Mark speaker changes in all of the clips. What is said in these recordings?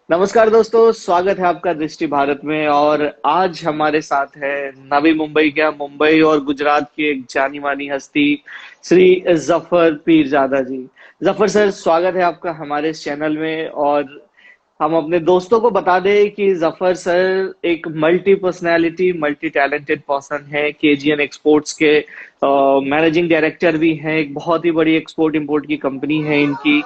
Speaker 1: नमस्कार दोस्तों, स्वागत है आपका दृष्टि भारत में। और आज हमारे साथ है नवी मुंबई क्या, मुंबई और गुजरात की एक जानी मानी हस्ती श्री जफर पीरजादा जी। जफर सर, स्वागत है आपका हमारे इस चैनल में। और हम अपने दोस्तों को बता दें कि जफर सर एक multi personality, multi talented person है। केजीएन एक्सपोर्ट्स के मैनेजिंग डायरेक्टर भी हैं। एक बहुत ही बड़ी एक्सपोर्ट इंपोर्ट की कंपनी है इनकी।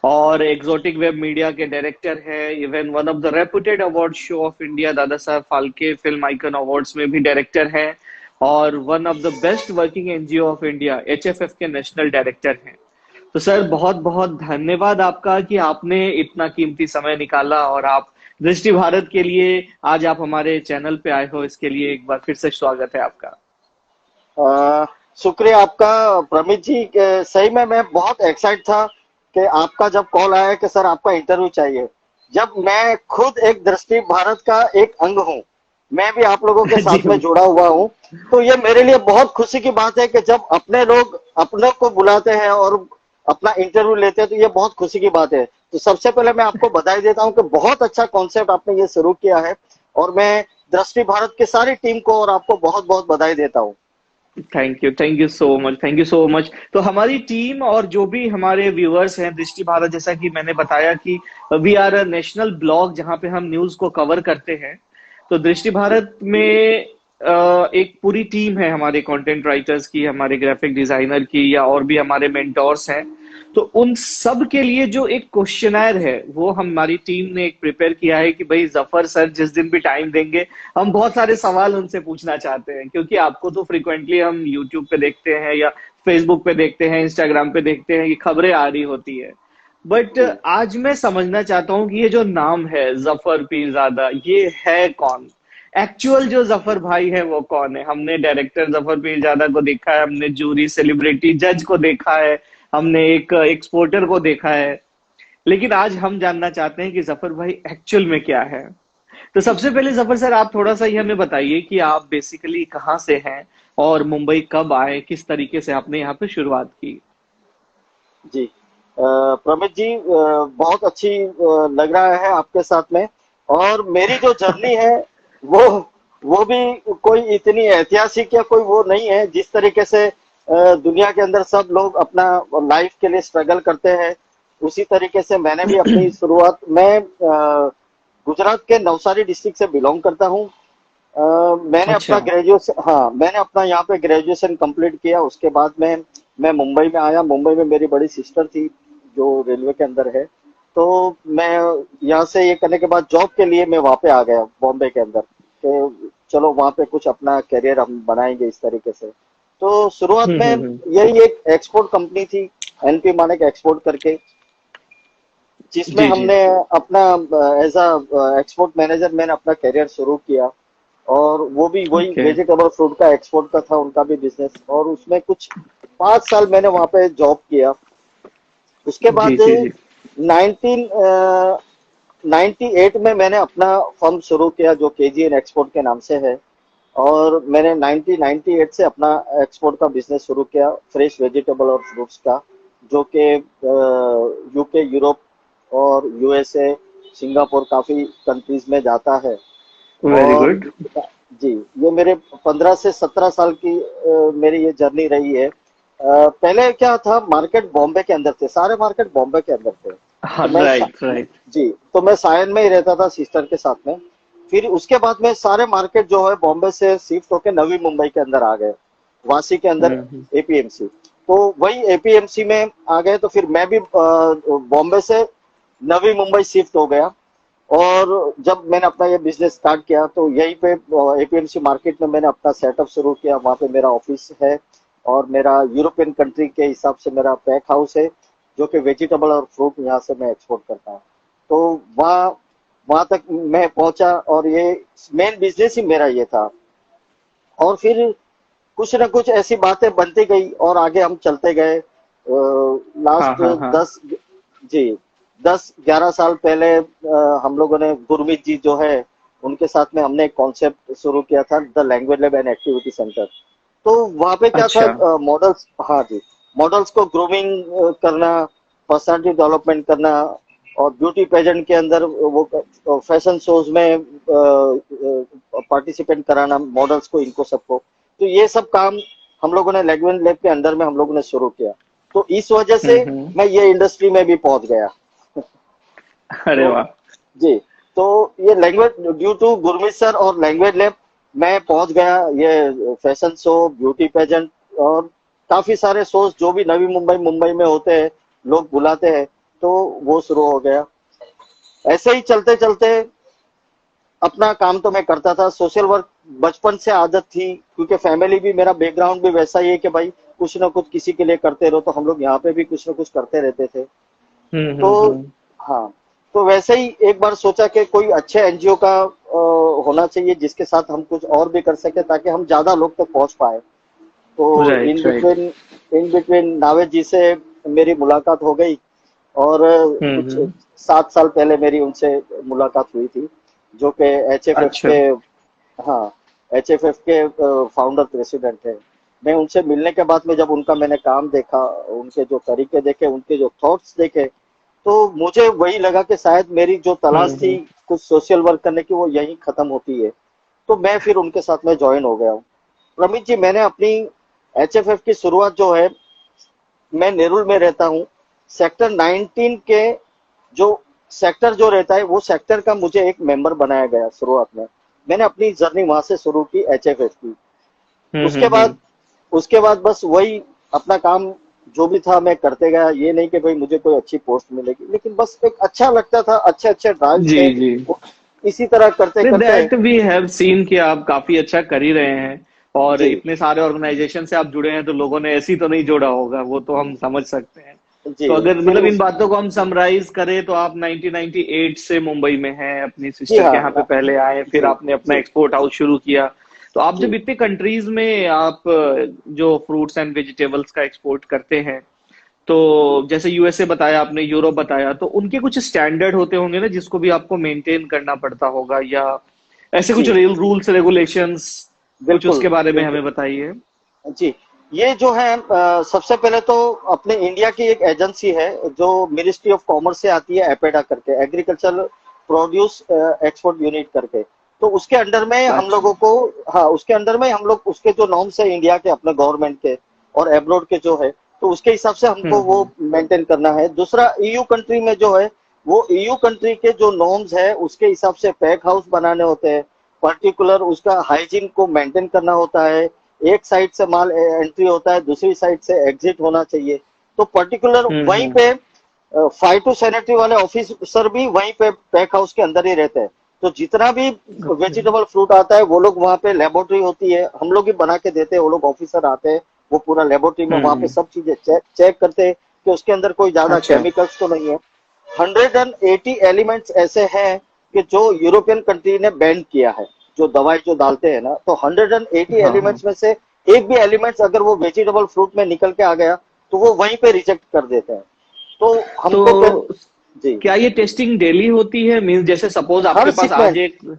Speaker 1: और एग्जोटिक वेब मीडिया के डायरेक्टर है। Even one of the reputed award show off India, Dada Saheb Phalke film icon awards में भी डायरेक्टर है। और one of the best working NGO of India, HFF के नेशनल डायरेक्टर हैं। तो सर, बहुत बहुत धन्यवाद आपका कि आपने इतना कीमती समय निकाला और आप दृष्टि भारत के लिए आज आप हमारे चैनल पे आए हो। इसके लिए एक बार फिर से स्वागत है आपका।
Speaker 2: अ, शुक्रिया आपका प्रमित जी सही में मैं बहुत एक्साइट था कि आपका जब कॉल आया कि सर आपका इंटरव्यू चाहिए। जब मैं खुद एक दृष्टि भारत का एक अंग हूँ, मैं भी आप लोगों के
Speaker 1: जी।
Speaker 2: साथ में जुड़ा हुआ हूँ, तो ये मेरे लिए बहुत खुशी की बात है कि जब अपने लोग अपने को बुलाते हैं और अपना इंटरव्यू लेते हैं तो ये बहुत खुशी की बात है। तो सबसे पहले मैं आपको बधाई देता हूँ कि बहुत अच्छा कॉन्सेप्ट आपने ये शुरू किया है, और मैं दृष्टि भारत की सारी टीम को और आपको बहुत बहुत बधाई देता हूँ।
Speaker 1: Thank you so much, thank you so much. तो हमारी टीम और जो भी हमारे व्यूअर्स हैं दृष्टि भारत, जैसा कि मैंने बताया कि we are a national blog जहां पे हम न्यूज को कवर करते हैं। तो दृष्टि भारत में एक पूरी टीम है हमारे कंटेंट राइटर्स की, हमारे ग्राफिक डिजाइनर की, या और भी हमारे मेंटोर्स हैं। तो उन सब के लिए जो एक क्वेश्चनर है वो हमारी टीम ने एक प्रिपेयर किया है कि भाई जफर सर जिस दिन भी टाइम देंगे हम बहुत सारे सवाल उनसे पूछना चाहते हैं। क्योंकि आपको तो फ्रिक्वेंटली हम यूट्यूब पे देखते हैं या फेसबुक पे देखते हैं, इंस्टाग्राम पे देखते हैं, ये खबरें आ रही होती है। बट
Speaker 2: जी।
Speaker 1: आज मैं समझना चाहता हूँ कि ये जो नाम है जफर पीरजादा, ये है कौन? एक्चुअल जो जफर भाई है वो कौन है? हमने डायरेक्टर जफर पीरजादा को देखा है, हमने जूरी सेलिब्रिटी जज को देखा है, हमने एक एक्सपोर्टर को देखा है। लेकिन आज हम जानना चाहते हैं कि जफर भाई एक्चुअल में क्या है। तो सबसे पहले जफर सर, आप थोड़ा सा ये हमें बताइए कि आप बेसिकली कहाँ से हैं और मुंबई कब आए, किस तरीके से आपने यहाँ पे शुरुआत की।
Speaker 2: जी प्रमित जी, बहुत अच्छी लग रहा है आपके साथ में। और मेरी जो जर्नी है वो वो भी कोई इतनी ऐतिहासिक या कोई वो नहीं है। जिस तरीके से दुनिया के अंदर सब लोग अपना लाइफ के लिए स्ट्रगल करते हैं, उसी तरीके से मैंने भी अपनी शुरुआत मैं गुजरात के नवसारी डिस्ट्रिक्ट से बिलोंग करता हूँ। मैंने अपना
Speaker 1: अच्छा।
Speaker 2: ग्रेजुएशन, हाँ मैंने अपना यहाँ पे ग्रेजुएशन कंप्लीट किया। उसके बाद में मैं मुंबई में आया। मुंबई में मेरी बड़ी सिस्टर थी जो रेलवे के अंदर है। तो मैं यहाँ से ये करने के बाद जॉब के लिए मैं वहाँ पे आ गया बॉम्बे के अंदर, कि चलो वहाँ पे कुछ अपना करियर हम बनाएंगे इस तरीके से। तो शुरुआत में
Speaker 1: हम्म।
Speaker 2: यही एक एक्सपोर्ट कंपनी थी, एनपी मानेक एक्सपोर्ट करके, जिसमें
Speaker 1: जी जी।
Speaker 2: हमने अपना एज अ एक्सपोर्ट मैनेजर मैंने अपना करियर शुरू किया। और वो भी वही
Speaker 1: ओके।
Speaker 2: वेजिटेबल फ्रूट का एक्सपोर्ट का था उनका भी बिजनेस। और उसमें कुछ 5 साल मैंने वहां पे जॉब किया। उसके
Speaker 1: जी
Speaker 2: बाद
Speaker 1: जी जी।
Speaker 2: 1998 में मैंने अपना फर्म शुरू किया जो केजीएन एक्सपोर्ट के नाम से है। और मैंने 1998 से अपना एक्सपोर्ट का बिजनेस शुरू किया, फ्रेश वेजिटेबल और फ्रूट्स का, जो कि यूके, यूरोप और यूएसए, सिंगापुर काफी कंट्रीज में जाता है।
Speaker 1: वेरी
Speaker 2: और
Speaker 1: गुड।
Speaker 2: जी, ये मेरे 15 से 17 साल की मेरी ये जर्नी रही है। पहले क्या था, मार्केट बॉम्बे के अंदर थे, सारे मार्केट बॉम्बे के अंदर थे।
Speaker 1: हाँ,
Speaker 2: तो
Speaker 1: राइट राइट।
Speaker 2: जी, तो मैं सायन में ही रहता था सिस्टर के साथ में। फिर उसके बाद में सारे मार्केट जो है बॉम्बे से शिफ्ट होकर नवी मुंबई के अंदर आ गए, वासी के अंदर
Speaker 1: हम्म।
Speaker 2: एपीएमसी। तो वही एपीएमसी में आ गए, तो फिर मैं भी बॉम्बे से नवी मुंबई शिफ्ट हो गया। और जब मैंने अपना ये बिजनेस स्टार्ट किया तो यहीं पे एपीएमसी मार्केट में मैंने अपना सेटअप शुरू किया। वहाँ पे मेरा ऑफिस है और मेरा यूरोपियन कंट्री के हिसाब से मेरा पैक हाउस है, जो कि वेजिटेबल और फ्रूट यहाँ से मैं एक्सपोर्ट करता हूँ। तो वहाँ वहाँ तक मैं पहुंचा और ये मेन बिजनेस ही मेरा ये था। और फिर कुछ न कुछ ऐसी बातें बनती गई और आगे हम चलते गए।
Speaker 1: हाँ
Speaker 2: लास्ट
Speaker 1: हाँ हाँ।
Speaker 2: 10 जी 10-11 साल पहले हम लोगों ने गुरमीत जी जो है उनके साथ में हमने एक कॉन्सेप्ट शुरू किया था, the language lab and activity centre. तो वहाँ पे क्या
Speaker 1: अच्छा।
Speaker 2: था, मॉडल्स, हाँ जी, मॉडल्स को ग्रूमिंग करना, पर्सनालिटी डेवलपमेंट करना, और ब्यूटी पेजेंट के अंदर वो फैशन शोज में पार्टिसिपेट कराना मॉडल्स को, इनको सबको। तो ये सब काम हम लोगों ने लैंग्वेज लैब के अंडर में हम लोगों ने शुरू किया। तो इस वजह से
Speaker 1: हम्म।
Speaker 2: मैं ये इंडस्ट्री में भी पहुंच गया।
Speaker 1: अरे
Speaker 2: तो
Speaker 1: वाह।
Speaker 2: जी, तो ये language due to Gurmeet sir और लैंग्वेज लैब मैं पहुंच गया। ये फैशन शो, ब्यूटी पेजेंट और काफी सारे शोज जो भी नवी मुंबई मुंबई में होते हैं, लोग बुलाते हैं, तो वो शुरू हो गया। ऐसे ही चलते चलते अपना काम तो मैं करता था। सोशल वर्क बचपन से आदत थी, क्योंकि फैमिली भी, मेरा बैकग्राउंड भी वैसा ही है कि भाई कुछ ना कुछ किसी के लिए करते रहो। तो हम लोग यहाँ पे भी कुछ ना कुछ करते रहते थे। तो
Speaker 1: हम्म।
Speaker 2: हाँ, तो वैसे ही एक बार सोचा कि कोई अच्छे एनजीओ का होना चाहिए जिसके साथ हम कुछ और भी कर सके, ताकि हम ज्यादा लोग तक पहुंच पाए। तो
Speaker 1: right right.
Speaker 2: In between Naved ji से मेरी मुलाकात हो गई। और कुछ
Speaker 1: हम्म।
Speaker 2: 7 साल पहले मेरी उनसे मुलाकात हुई थी, जो कि एचएफएफ
Speaker 1: अच्छा।
Speaker 2: के, हाँ, एचएफएफ के फाउंडर प्रेसिडेंट है। मैं उनसे मिलने के बाद में जब उनका मैंने काम देखा, उनके जो तरीके देखे, उनके जो थॉट्स देखे, तो मुझे वही लगा कि शायद मेरी जो तलाश थी
Speaker 1: हम्म।
Speaker 2: कुछ सोशल वर्क करने की, वो यहीं खत्म होती है। तो मैं फिर उनके साथ में ज्वाइन हो गया हूँ। प्रमित जी, मैंने अपनी एचएफएफ की शुरुआत जो है, मैं नेरुल में रहता हूँ। सेक्टर 19 के जो सेक्टर जो रहता है, वो सेक्टर का मुझे एक मेंबर बनाया गया शुरुआत में। मैंने अपनी जर्नी वहां से शुरू की, एचएफएफ की। उसके बाद
Speaker 1: हम्म।
Speaker 2: उसके बाद बस वही अपना काम जो भी था मैं करते गया। ये नहीं कि भाई मुझे कोई अच्छी पोस्ट मिलेगी, लेकिन बस एक अच्छा लगता था, अच्छे अच्छे ड्राइव
Speaker 1: जी
Speaker 2: थे,
Speaker 1: जी।
Speaker 2: इसी तरह करते
Speaker 1: नहीं,
Speaker 2: करते।
Speaker 1: दैट वी हैव सीन कि आप काफी अच्छा कर ही रहे हैं, और
Speaker 2: जी
Speaker 1: इतने सारे ऑर्गेनाइजेशन से आप जुड़े हैं, तो लोगों ने ऐसी तो नहीं जोड़ा होगा, वो तो हम समझ सकते हैं।
Speaker 2: जी,
Speaker 1: तो अगर
Speaker 2: फिर
Speaker 1: मतलब इन
Speaker 2: उस
Speaker 1: बातों को हम समराइज करें, तो आप 1998 से मुंबई में हैं, अपनी
Speaker 2: जी
Speaker 1: सिस्टर के
Speaker 2: हाँ
Speaker 1: यहाँ पे पहले आए, फिर
Speaker 2: जी
Speaker 1: आपने अपना
Speaker 2: जी
Speaker 1: एक्सपोर्ट हाउस शुरू किया। तो आप जब
Speaker 2: जी
Speaker 1: इतने कंट्रीज में आप जो फ्रूट्स एंड वेजिटेबल्स का एक्सपोर्ट करते हैं, तो जैसे यूएसए बताया आपने, यूरोप बताया, तो उनके कुछ स्टैंडर्ड होते होंगे ना, जिसको भी आपको मेंटेन करना पड़ता होगा, या ऐसे कुछ
Speaker 2: जी,
Speaker 1: रूल्स रेगुलेशंस, कुछ
Speaker 2: बिल्कुल
Speaker 1: उसके बारे में
Speaker 2: बिल्कुल।
Speaker 1: हमें बताइए।
Speaker 2: जी, ये जो है सबसे पहले तो अपने इंडिया की एक एजेंसी है जो मिनिस्ट्री ऑफ कॉमर्स से आती है, एपेडा करके, एग्रीकल्चर प्रोड्यूस एक्सपोर्ट यूनिट करके। तो उसके अंडर में हम
Speaker 1: अच्छा।
Speaker 2: लोगों को, हाँ, उसके अंडर में हम लोग, उसके जो नॉर्म्स है इंडिया के, अपने गवर्नमेंट के और एब्रोड के जो है, तो उसके हिसाब से हमको वो
Speaker 1: हम्म।
Speaker 2: मेंटेन करना है। दूसरा, ईयू कंट्री में जो है, वो ईयू कंट्री के जो नॉर्म्स है उसके हिसाब से पैक हाउस बनाने होते हैं। पर्टिकुलर उसका हाइजीन को मेंटेन करना होता है। एक साइड से माल एंट्री होता है, दूसरी साइड से एग्जिट होना चाहिए। तो पर्टिकुलर वहीं
Speaker 1: हम्म।
Speaker 2: पे फाइटो सैनिटरी वाले ऑफिसर भी वहीं पे पैक हाउस के अंदर ही रहते हैं। तो जितना भी
Speaker 1: ओके।
Speaker 2: वेजिटेबल फ्रूट आता है, वो लोग वहाँ पे लेबोरेटरी होती है, हम लोग ही बना के देते हैं। वो लोग ऑफिसर आते हैं, वो पूरा लेबोरेटरी में वहाँ पे
Speaker 1: हम्म।
Speaker 2: सब चीजें चेक चेक करते हैं कि उसके अंदर कोई ज्यादा
Speaker 1: अच्छा।
Speaker 2: केमिकल्स तो नहीं है। 180 एलिमेंट्स ऐसे हैं कि जो यूरोपियन कंट्री ने बैन किया है, जो दवाई जो डालते हैं ना। तो 180
Speaker 1: हाँ हाँ।
Speaker 2: एलिमेंट्स में से एक भी एलिमेंट्स अगर वो वेजिटेबल फ्रूट में निकल के आ गया, तो वो वहीं पे रिजेक्ट कर देते हैं। तो हमको फिर,
Speaker 1: तो
Speaker 2: जी,
Speaker 1: क्या ये टेस्टिंग डेली होती है, मीन्स जैसे सपोज
Speaker 2: हर
Speaker 1: आपके पास आज
Speaker 2: शिपमेंट,
Speaker 1: एक,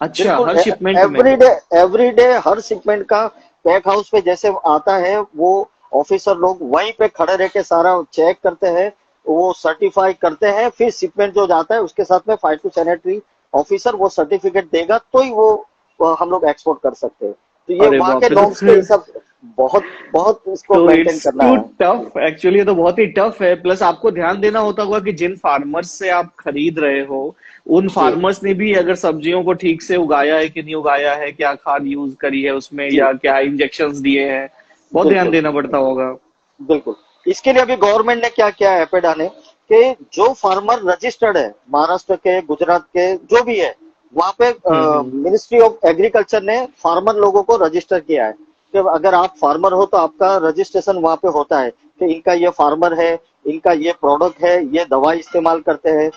Speaker 1: अच्छा,
Speaker 2: बिल्कुल
Speaker 1: हर शिपमेंट में।
Speaker 2: एवरी डे हर शिपमेंट का पैक हाउस पे जैसे आता है, वो ऑफिसर लोग वहीं पे खड़े रह के सारा चेक करते हैं, वो सर्टिफाई करते हैं। फिर शिपमेंट जो जाता है उसके साथ में फाइटो सैनिटरी ऑफिसर वो सर्टिफिकेट देगा, तो ही वो हम लोग एक्सपोर्ट कर सकते हैं। तो ये
Speaker 1: अरे
Speaker 2: वहाँ के
Speaker 1: बाप रे, तो
Speaker 2: नॉर्म्स के
Speaker 1: फिर
Speaker 2: हिसाब से बहुत बहुत इसको
Speaker 1: तो
Speaker 2: मेंटेन
Speaker 1: इट्स
Speaker 2: करना
Speaker 1: टू
Speaker 2: है।
Speaker 1: टफ एक्चुअली, ये तो बहुत ही टफ है। प्लस आपको ध्यान देना होता होगा कि जिन फार्मर्स से आप खरीद रहे हो, उन
Speaker 2: जी
Speaker 1: फार्मर्स ने भी अगर सब्जियों को ठीक से उगाया है कि नहीं उगाया है, क्या खाद यूज करी है उसमें,
Speaker 2: जी,
Speaker 1: या क्या इंजेक्शंस दिए हैं, बहुत ध्यान
Speaker 2: बिल्कुल
Speaker 1: देना पड़ता होगा।
Speaker 2: बिल्कुल। इसके लिए अभी गवर्नमेंट ने क्या किया है, एपेडा ने, कि जो फार्मर रजिस्टर्ड है महाराष्ट्र के, गुजरात के, जो भी है, वहां पे
Speaker 1: हम्म।
Speaker 2: मिनिस्ट्री ऑफ एग्रीकल्चर ने फार्मर लोगों को रजिस्टर किया है कि अगर आप फार्मर हो तो आपका रजिस्ट्रेशन वहां पे होता है कि इनका ये फार्मर है, इनका ये प्रोडक्ट है, ये दवाई इस्तेमाल करते हैं।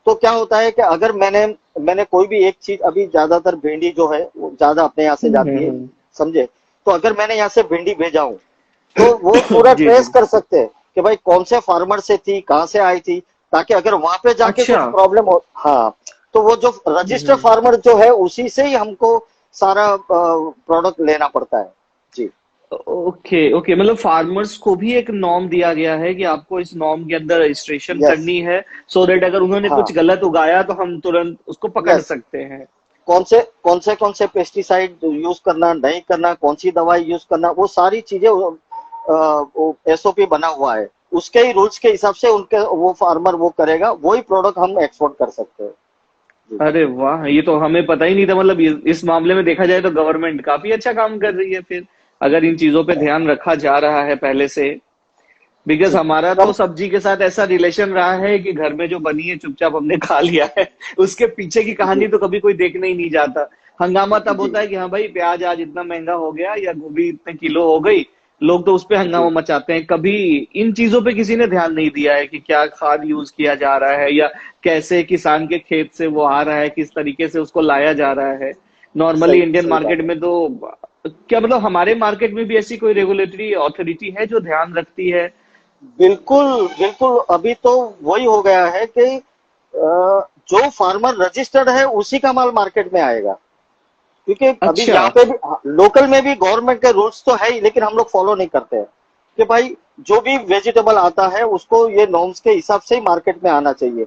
Speaker 2: तो क्या होता है कि अगर मैंने मैंने कोई भी एक चीज, अभी ज्यादातर भिंडी जो है वो ज्यादा अपने यहाँ से जाती है,
Speaker 1: हम्म।
Speaker 2: समझे। तो अगर मैंने यहाँ से भिंडी भेजा हूँ, तो वो पूरा
Speaker 1: जी
Speaker 2: ट्रेस
Speaker 1: जी।
Speaker 2: कर सकते हैं कि भाई कौन से फार्मर से थी, कहाँ से आई थी, ताकि अगर वहां पे जाके
Speaker 1: अच्छा।
Speaker 2: कुछ प्रॉब्लम हो, हाँ, तो वो जो रजिस्टर
Speaker 1: हम्म।
Speaker 2: फार्मर जो है उसी से ही हमको सारा प्रोडक्ट लेना पड़ता है। जी
Speaker 1: ओके ओके, मतलब फार्मर्स को भी एक नॉर्म दिया गया है कि आपको इस नॉर्म के अंदर रजिस्ट्रेशन
Speaker 2: यस।
Speaker 1: करनी है, सो दैट अगर उन्होंने
Speaker 2: हाँ।
Speaker 1: कुछ गलत उगाया तो हम तुरंत उसको पकड़
Speaker 2: यस।
Speaker 1: सकते हैं।
Speaker 2: कौन से पेस्टिसाइड यूज करना, नहीं करना, कौन सी दवाई यूज करना, वो सारी चीजें एसओपी बना हुआ है। उसके ही रूल्स के हिसाब से उनके वो फार्मर वो करेगा, वही प्रोडक्ट हम एक्सपोर्ट कर सकते हैं। जी।
Speaker 1: अरे वाह, ये तो हमें पता ही नहीं था। मतलब इस मामले में देखा जाए तो गवर्नमेंट काफी अच्छा काम कर रही है फिर, अगर इन चीजों पे ध्यान रखा जा रहा है पहले से। बिकॉज
Speaker 2: जी।
Speaker 1: हमारा तो
Speaker 2: कम।
Speaker 1: सब्जी के साथ ऐसा रिलेशन रहा है कि घर में जो बनी है चुपचाप हमने खा लिया है। उसके पीछे की
Speaker 2: जी।
Speaker 1: कहानी तो कभी कोई देखने ही नहीं जाता। हंगामा तब
Speaker 2: जी।
Speaker 1: होता है कि हाँ भाई प्याज आज इतना महंगा हो गया या गोभी इतने किलो हो गई, लोग तो उस पे हंगामा
Speaker 2: जी।
Speaker 1: मचाते हैं। कभी इन चीजों पे किसी ने ध्यान नहीं दिया है कि क्या खाद यूज किया जा रहा है, या कैसे किसान के खेत से वो आ रहा है, किस तरीके से उसको लाया जा रहा है। नॉर्मली
Speaker 2: सही
Speaker 1: इंडियन
Speaker 2: सही बात
Speaker 1: मार्केट
Speaker 2: है।
Speaker 1: में तो क्या, मतलब हमारे मार्केट में भी ऐसी कोई रेगुलेटरी अथॉरिटी है जो ध्यान रखती है?
Speaker 2: बिल्कुल बिल्कुल, अभी तो वही हो गया है कि जो फार्मर रजिस्टर्ड है उसी का माल मार्केट में आएगा। क्योंकि अभी
Speaker 1: अच्छा।
Speaker 2: यहाँ पे भी लोकल में भी गवर्नमेंट के रूल्स तो है ही, लेकिन हम लोग फॉलो नहीं करते हैं कि भाई जो भी वेजिटेबल आता है उसको ये नॉर्म्स के हिसाब से ही मार्केट में आना चाहिए,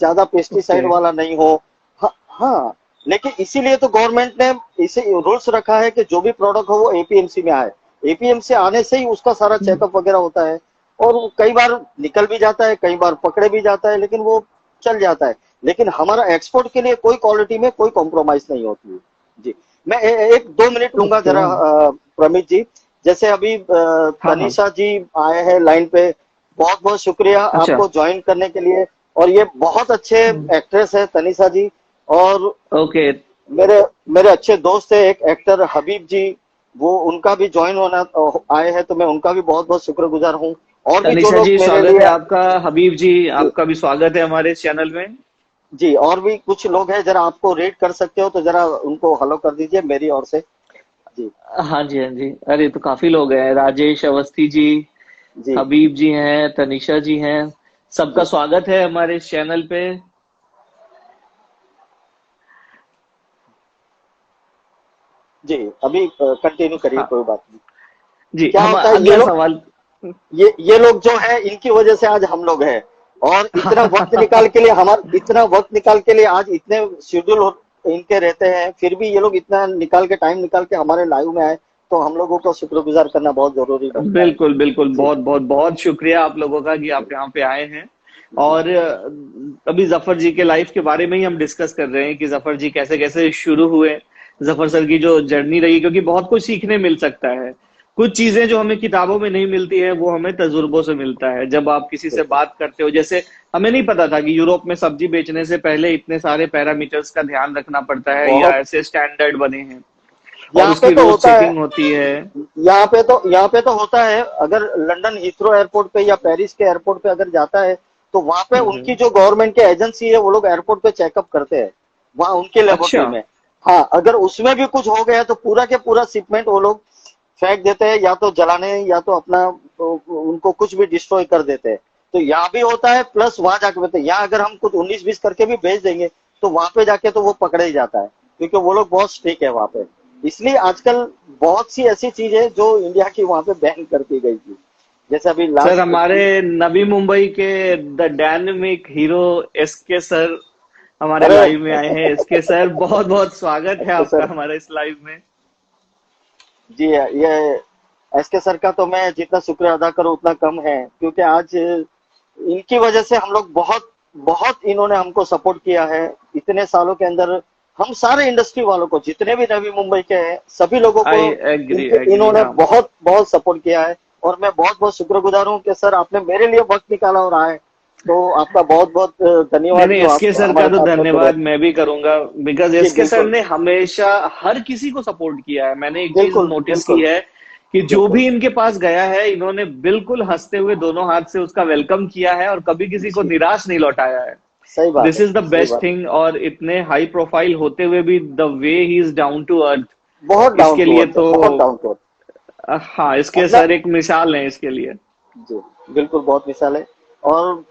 Speaker 2: ज्यादा
Speaker 1: ओके।
Speaker 2: पेस्टिसाइड वाला नहीं हो। हाँ। हाँ। लेकिन इसीलिए तो गवर्नमेंट ने इसे रूल्स रखा है कि जो भी प्रोडक्ट हो वो एपीएमसी में आए। एपीएमसी आने से ही उसका सारा चेकअप वगैरह होता है। और वो कई बार निकल भी जाता है, कई बार पकड़े भी जाता है, लेकिन वो चल जाता है। लेकिन हमारा एक्सपोर्ट के लिए कोई क्वालिटी में कोई कॉम्प्रोमाइज नहीं होती है। जी। मैं एक दो मिनट लूंगा
Speaker 1: ओके।
Speaker 2: जरा, प्रमित जी। जैसे अभी
Speaker 1: हाँ हाँ।
Speaker 2: तनिषा जी आए हैं लाइन पे। बहुत बहुत शुक्रिया
Speaker 1: अच्छा।
Speaker 2: आपको ज्वाइन करने के लिए। और ये बहुत अच्छे एक्ट्रेस है तनिषा जी। और
Speaker 1: ओके।
Speaker 2: मेरे मेरे अच्छे दोस्त है एक एक्टर हबीब जी, वो उनका भी ज्वाइन होना आए हैं, तो मैं उनका भी बहुत बहुत शुक्रगुजार हूँ। और भी जो
Speaker 1: तनिषा
Speaker 2: लोग
Speaker 1: जी
Speaker 2: मेरे
Speaker 1: स्वागत है
Speaker 2: लिए।
Speaker 1: आपका। हबीब जी,
Speaker 2: जी।
Speaker 1: आपका भी स्वागत है हमारे चैनल में।
Speaker 2: जी, और भी कुछ लोग हैं, जरा आपको रेड कर सकते हो तो जरा उनको हेलो कर दीजिए मेरी ओर से। जी।
Speaker 1: हाँ जी हाँ जी, अरे तो काफी लोग हैं, राजेश अवस्थी जी,
Speaker 2: जी।
Speaker 1: हबीब जी हैं, तनिषा जी हैं। सबका
Speaker 2: जी।
Speaker 1: स्वागत है हमारे इस चैनल पे।
Speaker 2: जी। अभी कंटिन्यू करिए,
Speaker 1: हाँ
Speaker 2: कोई बात नहीं।
Speaker 1: जी,
Speaker 2: क्या
Speaker 1: हम
Speaker 2: होता है, ये
Speaker 1: अगला
Speaker 2: लोग,
Speaker 1: सवाल।
Speaker 2: ये लोग जो है इनकी वजह से आज हम लोग हैं। और इतना वक्त निकाल के लिए, हमारा इतना वक्त निकाल के लिए, आज इतने शेड्यूल इनके रहते हैं, फिर भी ये लोग इतना निकाल के, टाइम निकाल के हमारे लाइव में आए, तो हम लोगों को शुक्रगुजार करना बहुत जरूरी बनता है।
Speaker 1: बिल्कुल बिल्कुल,
Speaker 2: जी।
Speaker 1: बहुत बहुत बहुत शुक्रिया आप लोगों का कि
Speaker 2: जी।
Speaker 1: आप यहाँ पे आए हैं।
Speaker 2: जी।
Speaker 1: और अभी जफर जी के लाइफ के बारे में ही हम डिस्कस कर रहे हैं कि जफर जी कैसे कैसे शुरू हुए, जफर सर की जो जर्नी रही, क्योंकि बहुत कुछ सीखने मिल सकता है। कुछ चीजें जो हमें किताबों में नहीं मिलती है वो हमें तजुर्बों से मिलता है। जब आप किसी से
Speaker 2: बिल्कुल।
Speaker 1: बात करते हो, जैसे हमें नहीं पता था कि यूरोप में सब्जी बेचने से पहले इतने सारे पैरामीटर्स का ध्यान रखना पड़ता है, या
Speaker 2: बहुत।
Speaker 1: ऐसे स्टैंडर्ड बने हैं और
Speaker 2: यहाँ पे
Speaker 1: उसकी
Speaker 2: तो
Speaker 1: रोज
Speaker 2: होता है।
Speaker 1: चेकिंग होती है।
Speaker 2: यहाँ पे तो होता है, अगर लंदन हीथ्रो एयरपोर्ट पे या पेरिस के एयरपोर्ट पे अगर जाता है, तो वहां पे उनकी
Speaker 1: हम्म।
Speaker 2: जो गवर्नमेंट के एजेंसी है वो लोग एयरपोर्ट पे चेकअप करते हैं, वहां उनके
Speaker 1: अच्छा।
Speaker 2: लेबोरेटरी में। हाँ, अगर उसमें भी कुछ हो गया तो पूरा के पूरा शिपमेंट वो लोग फेंक देते हैं, या तो जलाने, या तो अपना तो उनको कुछ भी डिस्ट्रॉय कर देते हैं। तो यहाँ भी होता है, प्लस वहां जाके बोलते हैं, यहाँ अगर हम कुछ 19-20 करके भी भेज देंगे तो वहां पे जाके तो वो पकड़ा ही जाता है, क्योंकि वो लोग बहुत स्ट्रिक्ट है वहां पे। इसलिए आजकल बहुत सी ऐसी चीजें जो इंडिया की वहां पे बैन कर दी गई थी, जैसे अभी
Speaker 1: सर,
Speaker 2: लास्ट
Speaker 1: हमारे नवी मुंबई के the dynamic hero SK sir हमारे
Speaker 2: अरे
Speaker 1: लाइव में आए हैं। एसके सर, बहुत बहुत स्वागत है
Speaker 2: एसके
Speaker 1: आपका
Speaker 2: सर।
Speaker 1: हमारे इस लाइव में।
Speaker 2: जी, ये एसके सर का तो मैं जितना शुक्र अदा करूं उतना कम है, क्योंकि आज इनकी वजह से हम लोग बहुत बहुत, इन्होंने हमको सपोर्ट किया है इतने सालों के अंदर। हम सारे इंडस्ट्री वालों को, जितने भी नवी मुंबई के हैं, सभी लोगों को
Speaker 1: आई एग्री
Speaker 2: इनके
Speaker 1: एग्री,
Speaker 2: इन्होंने
Speaker 1: हाँ।
Speaker 2: बहुत बहुत सपोर्ट किया है। और मैं बहुत बहुत शुक्रगुजार हूँ कि सर आपने मेरे लिए वक्त निकाला और आए। तो आपका बहुत बहुत
Speaker 1: नहीं
Speaker 2: धन्यवाद
Speaker 1: नहीं,
Speaker 2: जो आप
Speaker 1: एसके सर का
Speaker 2: हमारे
Speaker 1: तो
Speaker 2: साथ में जुड़े।
Speaker 1: धन्यवाद मैं भी करूंगा। बिकॉज
Speaker 2: जी
Speaker 1: एसके सर
Speaker 2: बिल्कुल।
Speaker 1: ने हमेशा हर किसी को सपोर्ट किया है। मैंने एक चीज
Speaker 2: बिल्कुल
Speaker 1: नोटिस की
Speaker 2: बिल्कुल।
Speaker 1: है कि जो
Speaker 2: बिल्कुल।
Speaker 1: भी इनके पास गया है, इन्होंने बिल्कुल हंसते हुए दोनों हाथ से उसका वेलकम किया है और कभी किसी को
Speaker 2: जी।
Speaker 1: निराश नहीं लौटाया है।
Speaker 2: सही बात
Speaker 1: दिस
Speaker 2: है।
Speaker 1: इज द
Speaker 2: सही
Speaker 1: बेस्ट
Speaker 2: बात है।
Speaker 1: थिंग। और इतने हाई प्रोफाइल होते हुए भी the way he is down to earth,
Speaker 2: बहुत डाउन
Speaker 1: इसके
Speaker 2: टू
Speaker 1: लिए
Speaker 2: अर्थ है,
Speaker 1: तो
Speaker 2: बहुत डाउन टू अर्थ।
Speaker 1: हाँ, इसके
Speaker 2: अपना।
Speaker 1: सर एक मिसाल है इसके लिए।
Speaker 2: जी। बिल्कुल, बहुत मिसाल है। और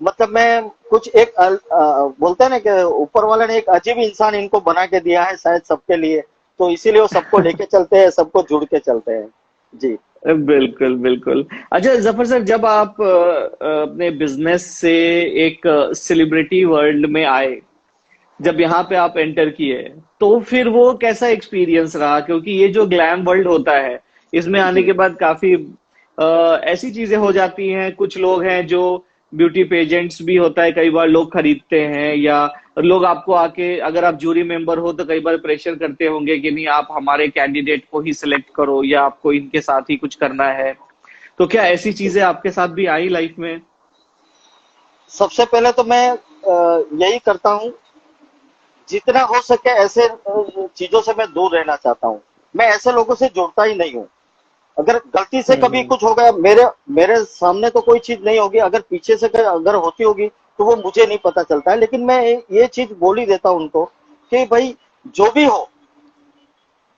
Speaker 2: मतलब मैं कुछ एक बोलते हैं ना कि ऊपर वाले ने एक अजीब इंसान इनको बना के दिया है शायद सबके लिए, तो इसीलिए वो सबको लेके चलते हैं, सबको जुड़ के चलते हैं। जी।
Speaker 1: बिल्कुल बिल्कुल। अच्छा जफर सर, जब आप अपने बिजनेस से एक सेलिब्रिटी वर्ल्ड में आए, जब यहाँ पे आप एंटर किए, तो फिर वो कैसा एक्सपीरियंस रहा? क्योंकि ये जो ग्लैम वर्ल्ड होता है, इसमें आने
Speaker 2: जी।
Speaker 1: के बाद काफी ऐसी चीजें हो जाती हैं। कुछ लोग हैं जो ब्यूटी पेजेंट्स भी होता है, कई बार लोग खरीदते हैं, या लोग आपको आके, अगर आप जूरी मेंबर हो तो कई बार प्रेशर करते होंगे कि नहीं आप हमारे कैंडिडेट को ही सिलेक्ट करो, या आपको इनके साथ ही कुछ करना है। तो क्या ऐसी चीजें आपके साथ भी आई लाइफ में?
Speaker 2: सबसे पहले तो मैं यही करता हूँ, जितना हो सके ऐसे चीजों से मैं दूर रहना चाहता हूँ। मैं ऐसे लोगों से जुड़ता ही नहीं हूँ। अगर गलती से कभी
Speaker 1: हम्म।
Speaker 2: कुछ हो गया, मेरे मेरे सामने तो कोई चीज नहीं होगी, अगर पीछे से अगर होती होगी तो वो मुझे नहीं पता चलता है। लेकिन मैं ये चीज बोल ही देता हूँ उनको कि भाई, जो भी हो,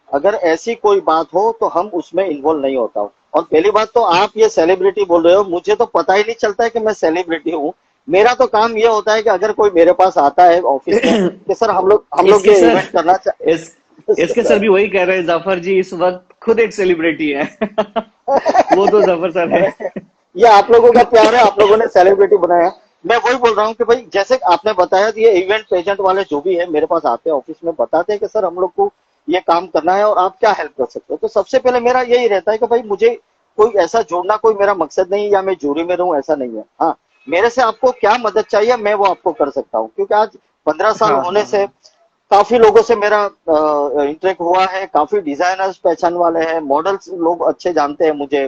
Speaker 2: अगर ऐसी कोई बात हो तो हम उसमें इन्वॉल्व नहीं होता हूँ। और पहली बात तो आप ये सेलिब्रिटी बोल रहे हो, मुझे तो पता ही नहीं चलता है कि मैं सेलिब्रिटी हूँ। मेरा तो काम ये होता है कि अगर कोई मेरे पास आता है ऑफिस में कि सर हम लोग
Speaker 1: इसके
Speaker 2: ये
Speaker 1: सर
Speaker 2: इवेंट करना
Speaker 1: इस इसके सर भी वही कह रहे हैं, जाफर जी इस वक्त खुद एक सेलिब्रिटी है। वो तो जाफर सर है।
Speaker 2: अरे, ये आप लोगों का प्यार है, आप लोगों ने सेलिब्रिटी बनाया। मैं वही बोल रहा हूँ कि भाई, जैसे आपने बताया कि ये इवेंट एजेंट वाले जो भी है मेरे पास आते हैं ऑफिस में, बताते हैं कि सर हम लोग को ये काम करना है और आप क्या हेल्प कर सकते हो। तो सबसे पहले मेरा यही रहता है कि भाई, मुझे कोई ऐसा जोड़ना कोई मेरा मकसद नहीं है, या मैं जूरी में रहूं, ऐसा नहीं है। हाँ, मेरे से आपको क्या मदद चाहिए मैं वो आपको कर सकता हूँ, क्योंकि आज 15 साल
Speaker 1: हाँ
Speaker 2: होने
Speaker 1: हाँ
Speaker 2: से
Speaker 1: हाँ।
Speaker 2: काफी लोगों से मेरा इंटरेक्ट हुआ है। काफी डिजाइनर्स पहचान वाले हैं, मॉडल्स लोग अच्छे जानते हैं मुझे,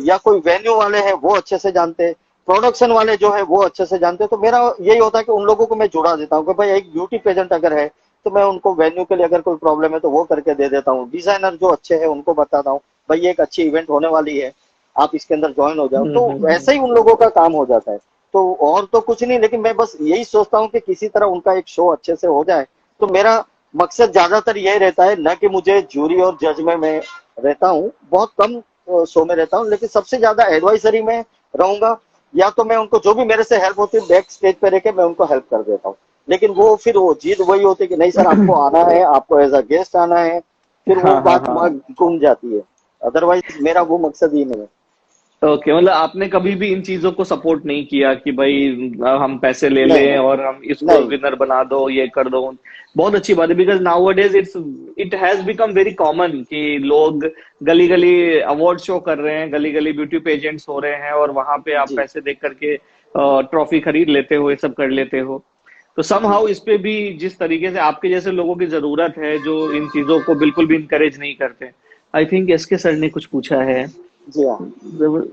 Speaker 2: या कोई वेन्यू वाले हैं वो अच्छे से जानते हैं, प्रोडक्शन वाले जो है वो अच्छे से जानते हैं। तो मेरा यही होता है कि उन लोगों को मैं जुड़ा देता हूँ कि भाई, एक ब्यूटी पेजेंट अगर है तो मैं उनको वेन्यू के लिए अगर कोई प्रॉब्लम है तो वो करके दे देता हूँ। डिजाइनर जो अच्छे हैं उनको बताता हूँ, भाई ये एक अच्छी इवेंट होने वाली है, आप इसके अंदर ज्वाइन हो जाओ। तो ऐसे ही उन लोगों का काम हो जाता है। तो और तो कुछ नहीं, लेकिन मैं बस यही सोचता हूँ कि किसी तरह उनका एक शो अच्छे से हो जाए। तो मेरा मकसद ज्यादातर यही रहता है, न कि मुझे जूरी और जज में मैं रहता हूँ, बहुत कम शो में रहता हूँ, लेकिन सबसे ज्यादा एडवाइजरी में रहूंगा। या तो मैं उनको जो भी मेरे से हेल्प होती है बैक स्टेज पे रह के मैं उनको हेल्प कर देता हूँ। लेकिन वो फिर वो जीत वही होती है कि नहीं सर आपको आना है, आपको एज अ गेस्ट आना है। फिर वो
Speaker 1: हाँ हाँ
Speaker 2: बात वहां
Speaker 1: हाँ।
Speaker 2: घूम जाती है। अदरवाइज मेरा वो मकसद ही नहीं है।
Speaker 1: ओके, मतलब आपने कभी भी इन चीजों को सपोर्ट नहीं किया कि भाई हम पैसे ले
Speaker 2: नहीं
Speaker 1: लें
Speaker 2: नहीं
Speaker 1: और हम इसको
Speaker 2: नहीं।
Speaker 1: विनर बना दो, ये कर दो। बहुत अच्छी बात है, बिकॉज नाउ अडेज it has become very common कि लोग गली गली अवार्ड शो कर रहे हैं, गली गली ब्यूटी पेजेंट्स हो रहे हैं, और वहां पे आप
Speaker 2: जी
Speaker 1: पैसे देख करके ट्रॉफी खरीद लेते हो, ये सब कर लेते हो। तो सम
Speaker 2: जी।
Speaker 1: हाउ इस पे भी जिस तरीके से आपके जैसे लोगों की जरूरत है जो इन चीजों को बिल्कुल भी इनकरेज नहीं करते। आई थिंक एसके सर ने कुछ पूछा है।
Speaker 2: जी हाँ।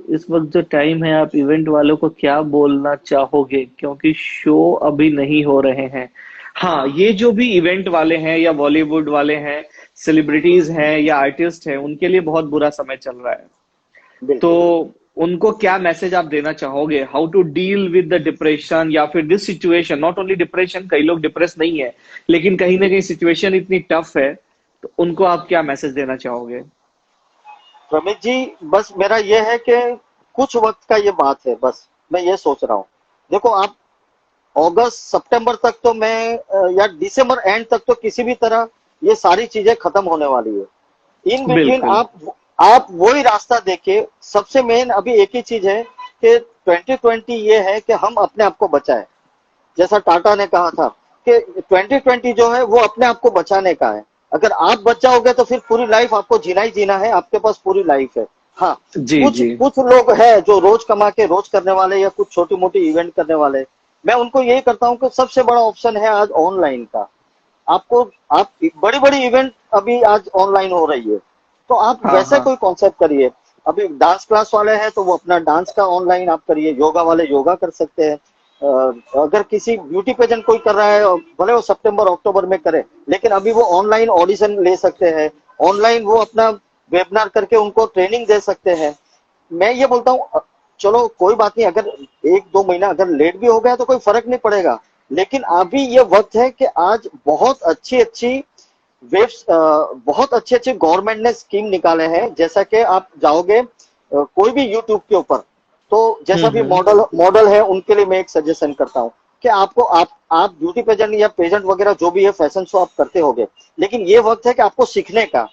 Speaker 1: इस वक्त जो टाइम है, आप इवेंट वालों को क्या बोलना चाहोगे, क्योंकि शो अभी नहीं हो रहे हैं? हाँ, ये जो भी इवेंट वाले हैं या बॉलीवुड वाले हैं, सेलिब्रिटीज हैं या आर्टिस्ट हैं, उनके लिए बहुत बुरा समय चल रहा है। तो
Speaker 2: बिल्कुल।
Speaker 1: उनको क्या मैसेज आप देना चाहोगे, how to deal with the depression या फिर this situation? Not only depression, कई लोग डिप्रेस नहीं है, लेकिन कहीं ना कहीं सिचुएशन इतनी टफ है, तो उनको आप क्या मैसेज देना चाहोगे?
Speaker 2: रमित जी, बस मेरा ये है कि कुछ वक्त का ये बात है, बस मैं ये सोच रहा हूँ। देखो आप, अगस्त सितंबर तक तो मैं या दिसंबर एंड तक तो किसी भी तरह ये सारी चीजें खत्म होने वाली है। इन बिटवीन
Speaker 1: बिल्कुल।
Speaker 2: आप वही रास्ता देखिए। सबसे मेन अभी एक ही चीज है कि 2020 ये है कि हम अपने आप को बचाएं। जैसा टाटा ने कहा था कि 2020 जो है वो अपने आप को बचाने का है। अगर आप बच जाओगे तो फिर पूरी लाइफ आपको जीना ही जीना है, आपके पास पूरी लाइफ है। हाँ,
Speaker 1: जी
Speaker 2: कुछ
Speaker 1: जी।
Speaker 2: कुछ लोग हैं जो रोज कमा के रोज करने वाले या कुछ छोटी मोटी इवेंट करने वाले, मैं उनको यही करता हूँ कि सबसे बड़ा ऑप्शन है आज ऑनलाइन का। आपको आप बड़ी बड़ी इवेंट अभी आज ऑनलाइन हो रही है, तो आप
Speaker 1: हाँ
Speaker 2: वैसे
Speaker 1: हाँ।
Speaker 2: कोई कॉन्सेप्ट करिए। अभी डांस क्लास वाले हैं तो वो अपना डांस का ऑनलाइन आप करिए, योगा वाले योगा कर सकते हैं। अगर किसी ब्यूटी पेजेंट कोई कर रहा है, भले वो सितंबर अक्टूबर में करे, लेकिन अभी वो ऑनलाइन ऑडिशन ले सकते हैं, ऑनलाइन वो अपना वेबिनार करके उनको ट्रेनिंग दे सकते हैं। मैं ये बोलता हूँ, चलो कोई बात नहीं, अगर 1-2 महीना अगर लेट भी हो गया तो कोई फर्क नहीं पड़ेगा। लेकिन अभी ये वक्त है कि आज बहुत अच्छी अच्छी वेब्स, बहुत अच्छे अच्छे गवर्नमेंट ने स्कीम निकाले हैं। जैसा कि आप जाओगे कोई भी यूट्यूब के ऊपर, तो जैसा भी
Speaker 1: हम्म।
Speaker 2: मॉडल मॉडल है उनके लिए मैं एक सजेशन करता हूँ कि आपको आप ब्यूटी पेजेंट या पेजेंट वगैरह जो भी है फैशन शो आप करते होगे, लेकिन ये वक्त है कि आपको सीखने का।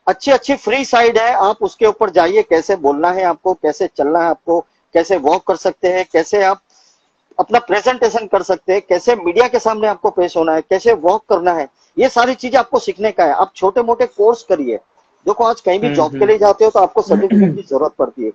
Speaker 2: अच्छी अच्छी फ्री साइड है, आप उसके ऊपर जाइए, कैसे बोलना है आपको, कैसे चलना है आपको, कैसे वॉक कर सकते हैं, कैसे आप अपना प्रेजेंटेशन कर सकते हैं, कैसे मीडिया के सामने आपको पेश होना है, कैसे वॉक करना है, ये सारी चीजें आपको सीखने का है। आप छोटे मोटे कोर्स करिए। देखो आज कहीं भी जॉब के लिए जाते हो तो आपको सर्टिफिकेट की जरूरत पड़ती है।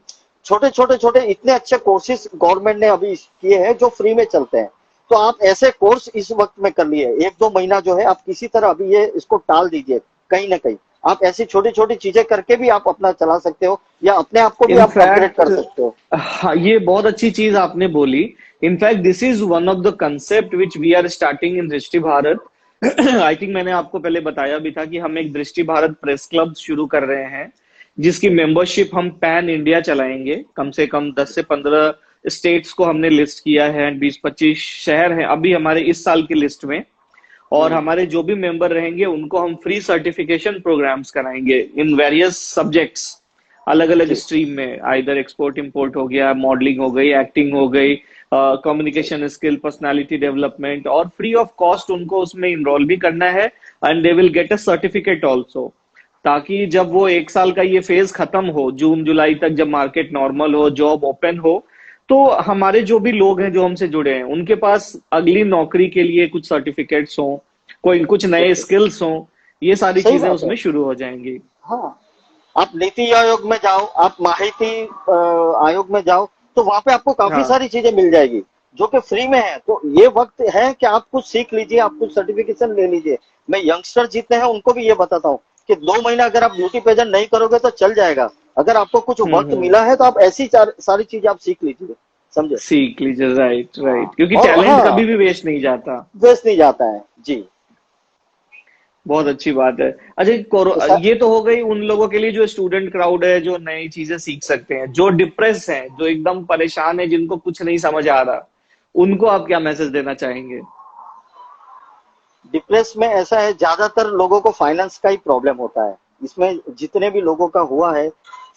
Speaker 2: छोटे छोटे छोटे इतने अच्छे कोर्सेज गवर्नमेंट ने अभी किए हैं जो फ्री में चलते हैं। तो आप ऐसे कोर्स इस वक्त में कर लिए, 1-2 महीना जो है आप किसी तरह अभी ये इसको टाल दीजिए। कहीं ना कहीं आप ऐसी छोटी छोटी चीजें करके भी आप अपना चला सकते हो, या अपने आप को भी आप अपग्रेड
Speaker 1: इनफैक्ट
Speaker 2: कर सकते हो।
Speaker 1: हाँ, ये बहुत अच्छी चीज आपने बोली। In fact this is one of the concept which we are starting in Drishti Bharat. I think मैंने आपको पहले बताया भी था कि हम एक दृष्टि भारत प्रेस क्लब शुरू कर रहे हैं, जिसकी मेंबरशिप हम पैन इंडिया चलाएंगे। कम से कम 10 से 15 स्टेट्स को हमने लिस्ट किया है, 20-25 शहर हैं अभी हमारे इस साल की लिस्ट में। और
Speaker 2: हम्म।
Speaker 1: हमारे जो भी मेंबर रहेंगे उनको हम फ्री सर्टिफिकेशन प्रोग्राम्स कराएंगे इन वेरियस सब्जेक्ट्स, अलग अलग
Speaker 2: जी।
Speaker 1: स्ट्रीम में। आइदर एक्सपोर्ट इंपोर्ट हो गया, मॉडलिंग हो गई, एक्टिंग हो गई, कम्युनिकेशन स्किल, पर्सनालिटी डेवलपमेंट, और फ्री ऑफ कॉस्ट उनको उसमें इनरोल भी करना है। And they will get a certificate also, ताकि जब वो 1 साल का ये फेज खत्म हो, जून जुलाई तक, जब मार्केट नॉर्मल हो, जॉब ओपन हो, तो हमारे जो भी लोग हैं जो हमसे जुड़े हैं उनके पास अगली नौकरी के लिए कुछ सर्टिफिकेट्स हों, कोई कुछ नए
Speaker 2: बिल्कुल
Speaker 1: स्किल्स हों, ये सारी
Speaker 2: सही
Speaker 1: चीजें
Speaker 2: बात है।
Speaker 1: उसमें शुरू हो जाएंगी।
Speaker 2: हाँ, आप नीति आयोग में जाओ, आप माहिती आयोग में जाओ, तो वहां पे आपको काफी
Speaker 1: हाँ।
Speaker 2: सारी चीजें मिल जाएगी जो कि फ्री में है। तो ये वक्त है कि आप कुछ सीख लीजिए, आप कुछ सर्टिफिकेशन ले लीजिए। मैं यंगस्टर जितने हैं उनको भी ये बताता हूँ कि 2 महीना अगर आप ब्यूटी पेजेंट नहीं करोगे तो चल जाएगा। अगर आपको कुछ वक्त
Speaker 1: हम्म।
Speaker 2: मिला है तो आप ऐसी सारी चीजें आप सीख लीजिए। समझे?
Speaker 1: सीख लीजिए, राइट
Speaker 2: हाँ।
Speaker 1: राइट, क्योंकि
Speaker 2: और
Speaker 1: टैलेंट
Speaker 2: हाँ,
Speaker 1: कभी भी वेस्ट नहीं जाता।
Speaker 2: वेस्ट नहीं जाता है जी।
Speaker 1: बहुत अच्छी बात है। अच्छा,
Speaker 2: तो सर,
Speaker 1: ये तो हो गई उन लोगों के लिए जो स्टूडेंट क्राउड है, जो नई चीजें सीख सकते हैं। जो डिप्रेस हैं, जो एकदम परेशान है, जिनको कुछ नहीं समझ आ रहा, उनको आप क्या मैसेज देना चाहेंगे?
Speaker 2: डिप्रेस में ऐसा है, ज्यादातर लोगों को फाइनेंस का ही प्रॉब्लम होता है। इसमें जितने भी लोगों का हुआ है,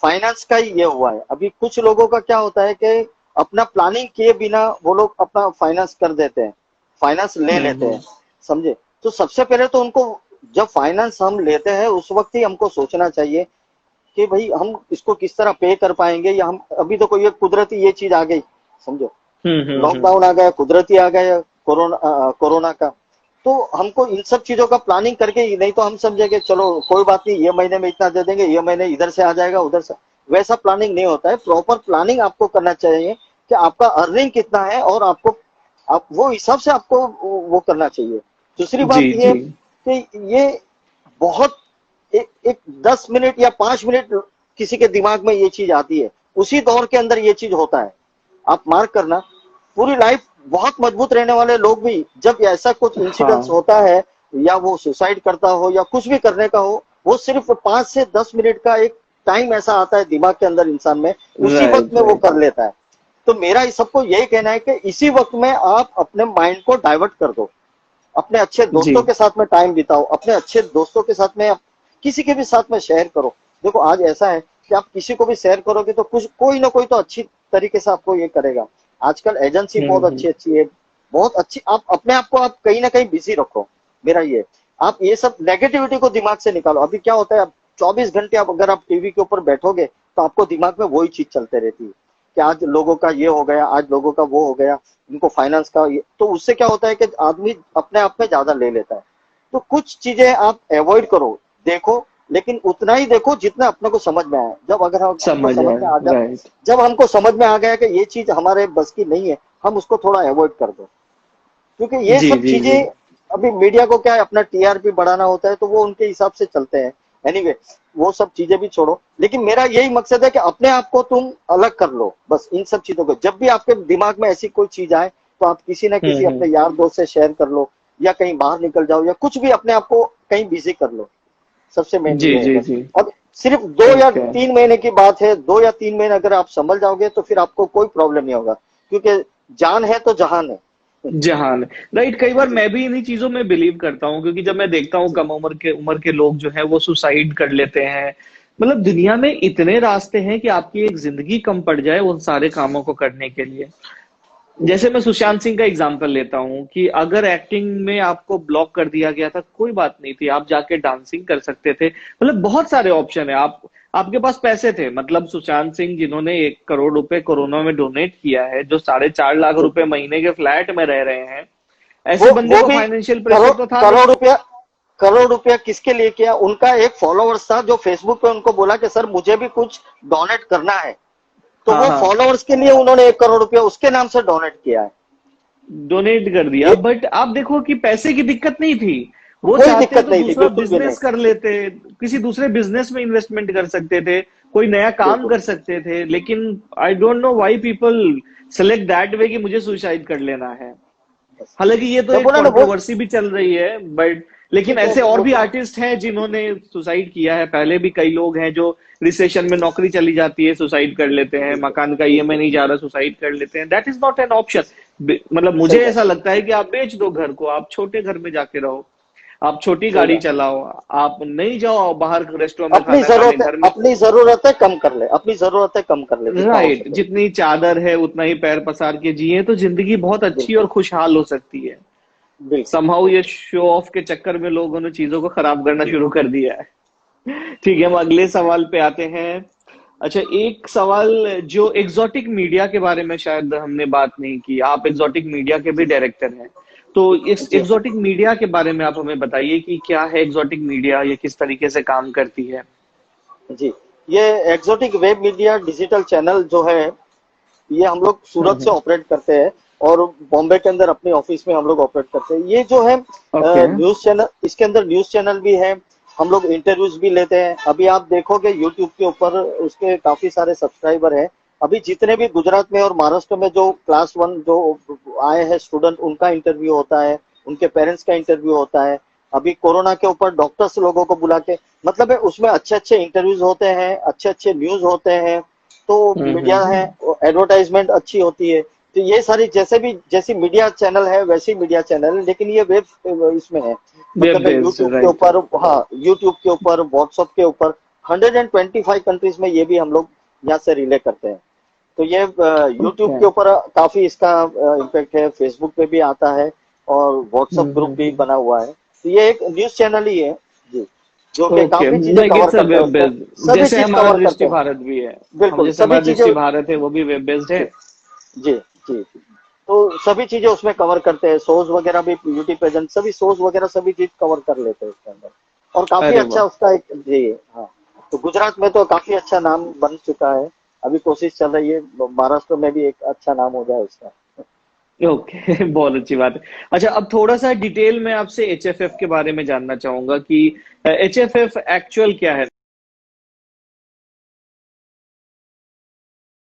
Speaker 2: फाइनेंस का ही ये हुआ है। अभी कुछ लोगों का क्या होता है कि अपना प्लानिंग किए बिना वो लोग अपना फाइनेंस कर देते हैं, फाइनेंस ले लेते
Speaker 1: हम्म।
Speaker 2: हैं। समझे? तो सबसे पहले तो उनको, जब फाइनेंस हम लेते हैं उस वक्त ही हमको सोचना चाहिए कि भाई हम इसको किस तरह पे कर पाएंगे, या हम अभी तो कोई ये कुदरती ये चीज आ गई, समझो,
Speaker 1: हम्म।
Speaker 2: लॉकडाउन आ गया, कुदरती आ गया, कोरोना का। तो हमको इन सब चीजों का प्लानिंग करके ही, नहीं तो हम समझेंगे चलो कोई बात नहीं, ये महीने में इतना दे देंगे, ये महीने इधर से आ जाएगा उधर से। वैसा प्लानिंग नहीं होता है। प्रॉपर प्लानिंग आपको करना चाहिए कि आपका अर्निंग कितना है, और आपको आप वो हिसाब से आपको वो करना चाहिए। दूसरी
Speaker 1: जी
Speaker 2: बात ये
Speaker 1: जी।
Speaker 2: कि ये बहुत एक 10 मिनट या 5 मिनट किसी के दिमाग में ये चीज आती है, उसी दौर के अंदर ये चीज होता है। आप मार्क करना, पूरी लाइफ बहुत मजबूत रहने वाले लोग भी जब ऐसा कुछ इंसिडेंस
Speaker 1: हाँ।
Speaker 2: होता है, या वो सुसाइड करता हो या कुछ भी करने का हो, वो सिर्फ 5 से 10 मिनट का एक टाइम ऐसा आता है दिमाग के अंदर इंसान में, उसी वक्त
Speaker 1: राइट
Speaker 2: में वो
Speaker 1: राइट।
Speaker 2: कर लेता है। तो मेरा इस सबको यही कहना है कि इसी वक्त में आप अपने माइंड को डाइवर्ट कर दो, अपने अच्छे
Speaker 1: जी।
Speaker 2: दोस्तों के साथ में टाइम बिताओ, अपने अच्छे दोस्तों के साथ में आप किसी के भी साथ में शेयर करो। देखो आज ऐसा है कि आप किसी को भी शेयर करोगे तो कुछ कोई ना कोई तो अच्छी तरीके से आपको ये करेगा। आजकल एजेंसी बहुत
Speaker 1: हम्म।
Speaker 2: अच्छी अच्छी है, बहुत अच्छी। आप अपने आप को आप कहीं ना कहीं बिजी रखो। मेरा ये, आप ये सब नेगेटिविटी को दिमाग से निकालो। अभी क्या होता है, आप 24 घंटे आप अगर आप टीवी के ऊपर बैठोगे तो आपको दिमाग में वही चीज चलते रहती है कि आज लोगों का ये हो गया, आज लोगों का वो हो गया, इनको फाइनेंस का ये। तो उससे क्या होता है कि आदमी अपने आप में ज्यादा ले लेता है। तो कुछ चीजें आप अवॉइड करो, देखो, लेकिन उतना ही देखो जितना अपने को समझ में आए। जब अगर हमको
Speaker 1: समझ
Speaker 2: समझ
Speaker 1: आया,
Speaker 2: में आ जा,
Speaker 1: राइट।
Speaker 2: जब हमको समझ में आ गया कि ये चीज हमारे बस की नहीं है, हम उसको थोड़ा अवॉइड कर दो। क्योंकि ये
Speaker 1: जी
Speaker 2: सब
Speaker 1: जी जी।
Speaker 2: चीजें, अभी मीडिया को क्या है, अपना टीआरपी बढ़ाना होता है तो वो उनके हिसाब से चलते हैं। एनीवे, वो सब चीजें भी छोड़ो, लेकिन मेरा यही मकसद है कि अपने आप को तुम अलग कर लो बस इन सब चीजों को। जब भी आपके दिमाग में ऐसी कोई चीज आए तो आप किसी ना किसी अपने
Speaker 1: हम्म।
Speaker 2: यार दोस्त से शेयर कर लो, या कहीं बाहर निकल जाओ, या कुछ भी अपने आप को कहीं बिजी कर लो। सबसे मेन
Speaker 1: जी
Speaker 2: ये है
Speaker 1: जी
Speaker 2: बस।
Speaker 1: जी।
Speaker 2: अब सिर्फ 2 या 3 महीने की बात है, 2 या 3 महीने अगर आप संभल जाओगे तो फिर आपको कोई प्रॉब्लम नहीं होगा, क्योंकि जान है तो जहान है।
Speaker 1: जहान, राइट। कई बार
Speaker 2: जी।
Speaker 1: मैं भी इन्हीं चीजों में बिलीव करता हूँ, क्योंकि जब मैं देखता हूँ
Speaker 2: जी।
Speaker 1: कम उम्र के लोग जो है वो सुसाइड कर लेते हैं। मतलब दुनिया में इतने रास्ते हैं कि आपकी एक जिंदगी कम पड़ जाए उन सारे कामों को करने के लिए। जैसे मैं सुशांत सिंह का एग्जांपल लेता हूँ कि अगर एक्टिंग में आपको ब्लॉक कर दिया गया था, कोई बात नहीं थी, आप जाके डांसिंग कर सकते थे। मतलब बहुत सारे ऑप्शन है। आप आपके पास पैसे थे। मतलब सुशांत सिंह जिन्होंने 1 करोड़ रुपए कोरोना में डोनेट किया है, जो 4.5 लाख
Speaker 2: जी।
Speaker 1: रुपए महीने के फ्लैट में रह रहे हैं, ऐसे बंदे
Speaker 2: वो
Speaker 1: को
Speaker 2: भी
Speaker 1: फाइनेंशियल प्रेशर
Speaker 2: करोड़
Speaker 1: तो था
Speaker 2: करोड़
Speaker 1: नहीं।
Speaker 2: रुपया करोड़ रुपया किसके लिए किया? उनका एक फॉलोअर्स था जो फेसबुक पे उनको बोला कि सर मुझे भी कुछ डोनेट करना है, तो
Speaker 1: हाँ
Speaker 2: वो
Speaker 1: हाँ,
Speaker 2: फॉलोअर्स के लिए उन्होंने 1 करोड़ रुपया उसके नाम से डोनेट किया है।
Speaker 1: डोनेट कर दिया।
Speaker 2: ये
Speaker 1: बट आप देखो कि पैसे की दिक्कत नहीं थी। वो
Speaker 2: कोई
Speaker 1: चाहते
Speaker 2: दिक्कत
Speaker 1: तो
Speaker 2: नहीं थी,
Speaker 1: दूसरा
Speaker 2: बिल्कुल भी नहीं।
Speaker 1: बिजनेस कर लेते, किसी दूसरे बिजनेस में इन्वेस्टमेंट कर सकते थे, कोई नया काम
Speaker 2: बिल्कुल।
Speaker 1: कर सकते थे। लेकिन I don't know why people select that way कि मुझे सुसाइड कर लेना है। हालांकि ये तो
Speaker 2: मैं
Speaker 1: एक
Speaker 2: बोला ना वो
Speaker 1: कंट्रोवर्सी भी चल रही है, बट लेकिन
Speaker 2: ठीक है,
Speaker 1: ऐसे और
Speaker 2: वो
Speaker 1: भी
Speaker 2: तो
Speaker 1: आर्टिस्ट हैं जिन्होंने सुसाइड किया है। पहले भी कई लोग हैं जो रिसेशन में नौकरी चली जाती है, सुसाइड कर लेते हैं,
Speaker 2: बिल्कुल
Speaker 1: मकान का ईएमआई
Speaker 2: बिल्कुल
Speaker 1: नहीं जा रहा, सुसाइड कर लेते हैं। That is not an option. मतलब
Speaker 2: सही
Speaker 1: मुझे
Speaker 2: बात।
Speaker 1: ऐसा लगता है कि आप बेच दो घर को, आप छोटे घर में जाके रहो, आप छोटी
Speaker 2: सही
Speaker 1: गाड़ी
Speaker 2: बात।
Speaker 1: चलाओ, आप नहीं जाओ बाहर रेस्टोरेंट में खाना खाने, घर में।
Speaker 2: अपनी जरूरतें कम कर ले, अपनी जरूरतें कम कर ले जितना हो
Speaker 1: राइट,
Speaker 2: सके।
Speaker 1: जितनी चादर है उतना ही पैर पसार के जिए तो जिंदगी बहुत अच्छी और
Speaker 2: बिल्कुल
Speaker 1: खुशहाल हो सकती है।
Speaker 2: बिल्कुल।
Speaker 1: समहाउ ये शो ऑफ के चक्कर में लोगों ने चीजों को खराब करना शुरू कर दिया है। ठीक है, हम अगले सवाल पे आते हैं। अच्छा, एक सवाल जो एग्जॉटिक मीडिया के बारे में शायद हमने बात नहीं की। आप एग्जॉटिक मीडिया के भी डायरेक्टर हैं, तो इस
Speaker 2: जी
Speaker 1: एग्जॉटिक मीडिया के बारे में आप हमें बताइए कि क्या है एग्जॉटिक मीडिया, ये किस तरीके से काम करती है।
Speaker 2: जी। ये exotic web media digital channel जो है, ये हम लोग सूरत से
Speaker 1: हम्म।
Speaker 2: ऑपरेट करते हैं और बॉम्बे के अंदर अपने ऑफिस में हम लोग ऑपरेट करते हैं। ये जो है
Speaker 1: ओके।
Speaker 2: न्यूज चैनल, इसके अंदर न्यूज चैनल भी है, हम लोग इंटरव्यूज भी लेते हैं। अभी आप देखोगे यूट्यूब के ऊपर उसके काफी सारे सब्सक्राइबर हैं। अभी जितने भी गुजरात में और महाराष्ट्र में जो क्लास 1 जो आए हैं स्टूडेंट, उनका इंटरव्यू होता है, उनके पेरेंट्स का इंटरव्यू होता है। अभी कोरोना के ऊपर डॉक्टर्स लोगों को बुला के, मतलब है उसमें अच्छे अच्छे इंटरव्यूज होते हैं, अच्छे अच्छे न्यूज होते हैं। तो मीडिया है,
Speaker 1: हम्म।
Speaker 2: एडवर्टाइजमेंट अच्छी होती है। तो ये सारी जैसे भी जैसी मीडिया चैनल है वैसी मीडिया चैनल है, लेकिन ये वेब इसमें है,
Speaker 1: वेब
Speaker 2: मतलब है
Speaker 1: बेस्ड,
Speaker 2: यूट्यूब के
Speaker 1: राइट।
Speaker 2: ऊपर, हाँ यूट्यूब के ऊपर, व्हाट्सएप के ऊपर 125 कंट्रीज में ये भी हम लोग यहाँ से रिले करते हैं। तो ये यूट्यूब
Speaker 1: ओके।
Speaker 2: के ऊपर काफी इसका इम्पैक्ट है, फेसबुक पे भी आता है और व्हाट्सएप ग्रुप भी
Speaker 1: हम्म।
Speaker 2: बना हुआ है। तो ये एक न्यूज चैनल ही है जी, जो कि
Speaker 1: ओके,
Speaker 2: काफी चीजें
Speaker 1: लाइक
Speaker 2: कवर
Speaker 1: इट्स अ
Speaker 2: करते हैं
Speaker 1: वेब
Speaker 2: उसमें,
Speaker 1: बेस्ड,
Speaker 2: सभी
Speaker 1: जैसे
Speaker 2: चीज
Speaker 1: हमारा
Speaker 2: कवर करते
Speaker 1: दृष्टि
Speaker 2: हैं।
Speaker 1: भारत भी है। हम
Speaker 2: बिल्कुल
Speaker 1: जैसे
Speaker 2: सभी
Speaker 1: हमारा
Speaker 2: चीजें।
Speaker 1: दृष्टि भारत है वो भी वेब बेस्ड है।
Speaker 2: जी जी जी। तो सभी चीजें उसमें कवर करते हैं, शोज वगैरह भी, ब्यूटी पेजेंट सभी शोज वगैरह सभी चीज कवर कर लेते हैं उसके अंदर। और काफी
Speaker 1: अरे
Speaker 2: अच्छा
Speaker 1: वाह।
Speaker 2: उसका एक जी हाँ। तो गुजरात में तो काफी अच्छा नाम बन चुका है, अभी कोशिश चल रही है महाराष्ट्र में भी एक अच्छा नाम हो जाए उसका।
Speaker 1: ओके। बहुत अच्छी बात है। अच्छा, अब थोड़ा सा डिटेल में आपसे एचएफएफ के बारे में जानना चाहूंगा कि एचएफएफ एक्चुअल क्या है।